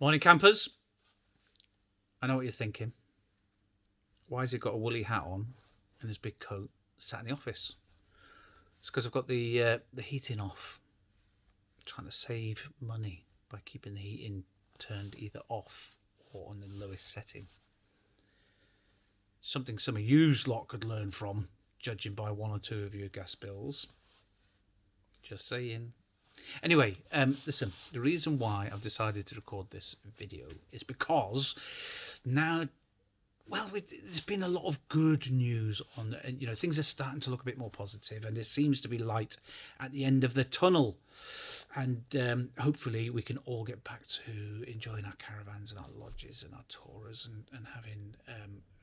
Morning, campers. I know what you're thinking. Why has he got a woolly hat on and his big coat sat in the office? It's because I've got the heating off. I'm trying to save money by keeping the heating turned either off or on the lowest setting. Something some of you lot could learn from, judging by one or two of your gas bills. Just saying. Anyway, listen, the reason why I've decided to record this video is because now, well, there's been a lot of good news on, and things are starting to look a bit more positive, and there seems to be light at the end of the tunnel, and hopefully we can all get back to enjoying our caravans and our lodges and our tours and having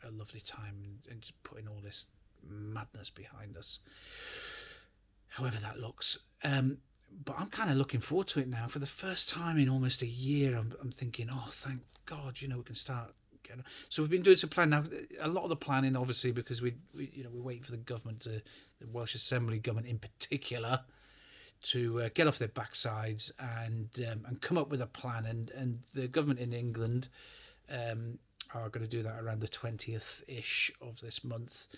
a lovely time and just putting all this madness behind us, however that looks. But I'm kind of looking forward to it now. For the first time in almost a year, I'm thinking, oh, thank God, we can start getting. So we've been doing some planning now. A lot of the planning, obviously, because we're waiting for the government, the Welsh Assembly government in particular, to get off their backsides and come up with a plan. And the government in England are going to do that around the 20th-ish of this month.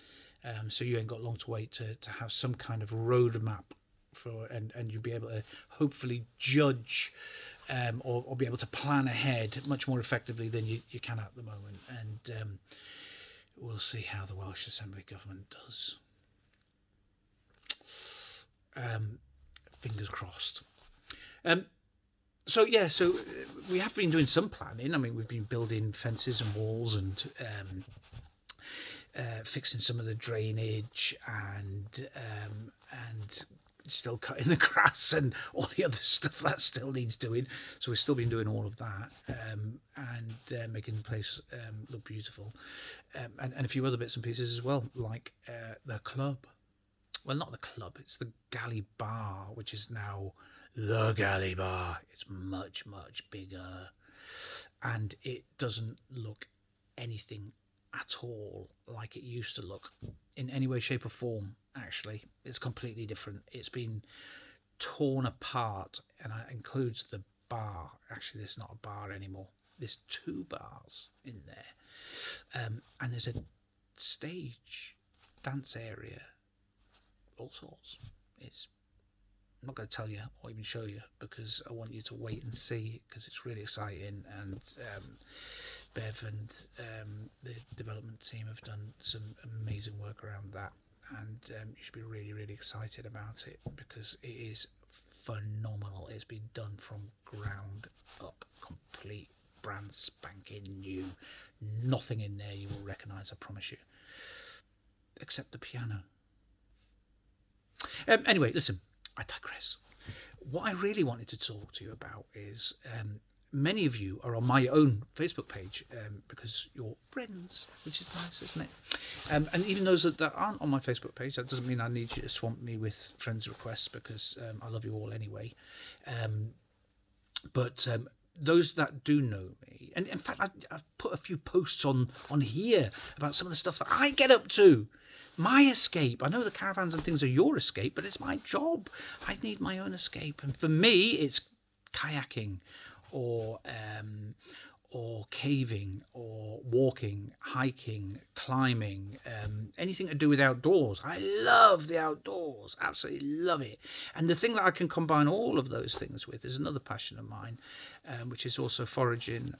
So you ain't got long to wait to have some kind of roadmap and you'll be able to hopefully judge or be able to plan ahead much more effectively than you can at the moment. And we'll see how the Welsh Assembly government does. Fingers crossed. So we have been doing some planning. I mean, we've been building fences and walls and fixing some of the drainage and still cutting the grass and all the other stuff that still needs doing. So we've still been doing all of that and making the place look beautiful, and a few other bits and pieces as well, like the club. Well, not the club, it's the Galley Bar, which is now the Galley Bar. It's much, much bigger, and it doesn't look anything at all like it used to look in any way, shape or form. Actually, it's completely different. It's been torn apart, and that includes the bar. Actually, there's not a bar anymore. There's 2 bars in there, and there's a stage, dance area, all sorts. I'm not going to tell you or even show you because I want you to wait and see, because it's really exciting. And Bev and the development team have done some amazing work around that, and you should be really, really excited about it because it is phenomenal. It's been done from ground up, complete, brand spanking new. Nothing in there you will recognise, I promise you, except the piano. Anyway, listen, I digress. What I really wanted to talk to you about is many of you are on my own Facebook page because you're friends, which is nice, isn't it? And even those that aren't on my Facebook page, that doesn't mean I need you to swamp me with friends requests, because I love you all anyway. But those that do know me, and in fact I've put a few posts on here about some of the stuff that I get up to. My escape. I know the caravans and things are your escape, but it's my job. I need my own escape. And for me, it's kayaking or caving or walking, hiking, climbing, anything to do with outdoors. I love the outdoors. Absolutely love it. And the thing that I can combine all of those things with is another passion of mine, which is also foraging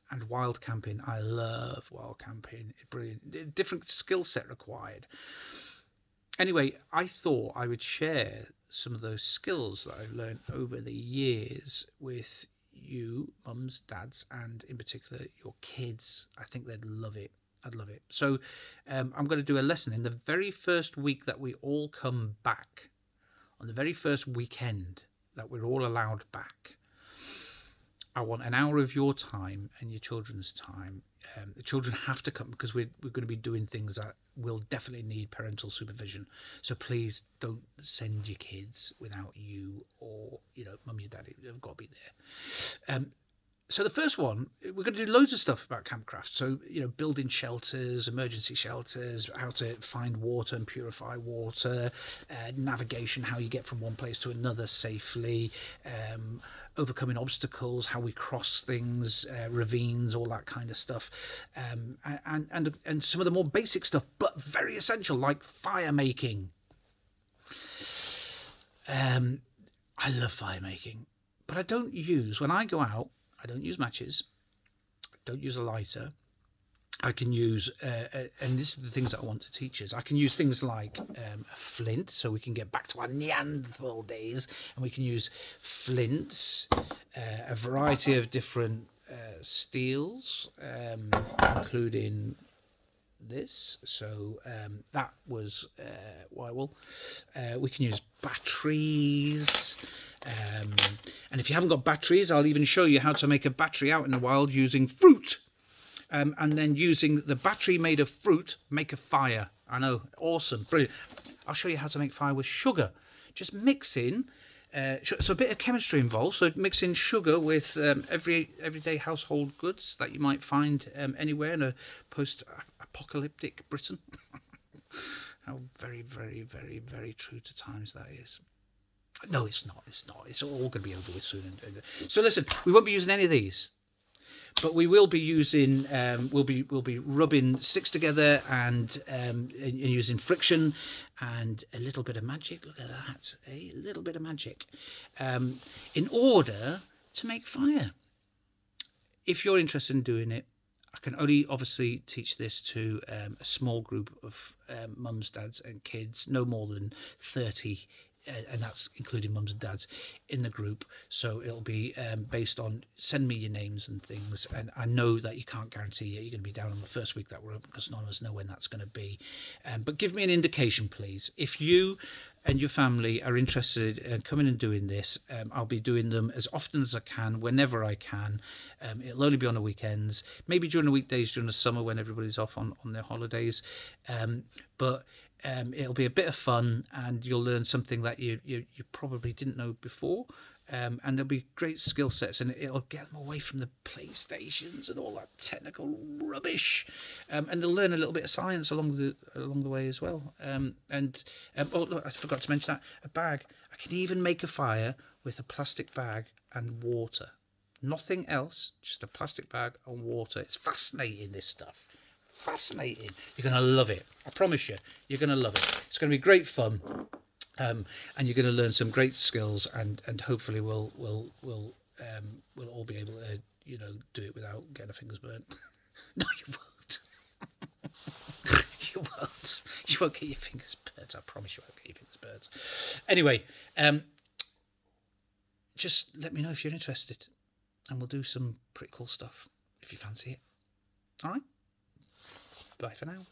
and wild camping. I love wild camping. It's brilliant. Different skill set required. Anyway, I thought I would share some of those skills that I've learned over the years with you, mums, dads, and in particular your kids. I think they'd love it. I'd love it. So I'm going to do a lesson in the very first week that we all come back, on the very first weekend that we're all allowed back. I want an hour of your time and your children's time. The children have to come because we're going to be doing things that will definitely need parental supervision. So please don't send your kids without you or, mummy and daddy. They've got to be there. So the first one, we're going to do loads of stuff about Campcraft. So, building shelters, emergency shelters, how to find water and purify water, navigation, how you get from one place to another safely, overcoming obstacles, how we cross things, ravines, all that kind of stuff, and some of the more basic stuff, but very essential, like fire making. I love fire making, but when I go out, I don't use matches. I don't use a lighter. I can use, and this is the things that I want to teach us. I can use things like a flint, so we can get back to our Neanderthal days, and we can use flints, a variety of different steels, including this. So that was well, we can use batteries. And if you haven't got batteries, I'll even show you how to make a battery out in the wild using fruit. And then using the battery made of fruit, make a fire. I know, awesome, brilliant. I'll show you how to make fire with sugar. Just mix in, so a bit of chemistry involved. So mix in sugar with everyday household goods that you might find anywhere in a post-apocalyptic Britain. How very, very, very, very true to times that is. No, it's not. It's not. It's all going to be over with soon. So listen, we won't be using any of these, but we will be using. We'll be rubbing sticks together and using friction and a little bit of magic. Look at that, a little bit of magic, in order to make fire. If you're interested in doing it, I can only obviously teach this to a small group of mums, dads, and kids, no more than 30. And that's including mums and dads in the group. So it'll be based on, send me your names and things. And I know that you can't guarantee you're going to be down on the first week that we're open, because none of us know when that's going to be. But give me an indication, please. If you and your family are interested in coming and doing this, I'll be doing them as often as I can, whenever I can. It'll only be on the weekends, maybe during the weekdays during the summer when everybody's off on their holidays. But it'll be a bit of fun, and you'll learn something that you probably didn't know before, and there'll be great skill sets, and it'll get them away from the PlayStations and all that technical rubbish, and they'll learn a little bit of science along the way as well. Oh look, I forgot to mention that a bag. I can even make a fire with a plastic bag and water. Nothing else, just a plastic bag and water. It's fascinating, this stuff. Fascinating. You're going to love it. I promise you, you're going to love it. It's going to be great fun, and you're going to learn some great skills, and hopefully we'll all be able to do it without getting our fingers burnt. No, you won't. You won't. You won't get your fingers burnt. I promise you won't get your fingers burnt. Anyway, just let me know if you're interested, and we'll do some pretty cool stuff if you fancy it. All right. Bye for now.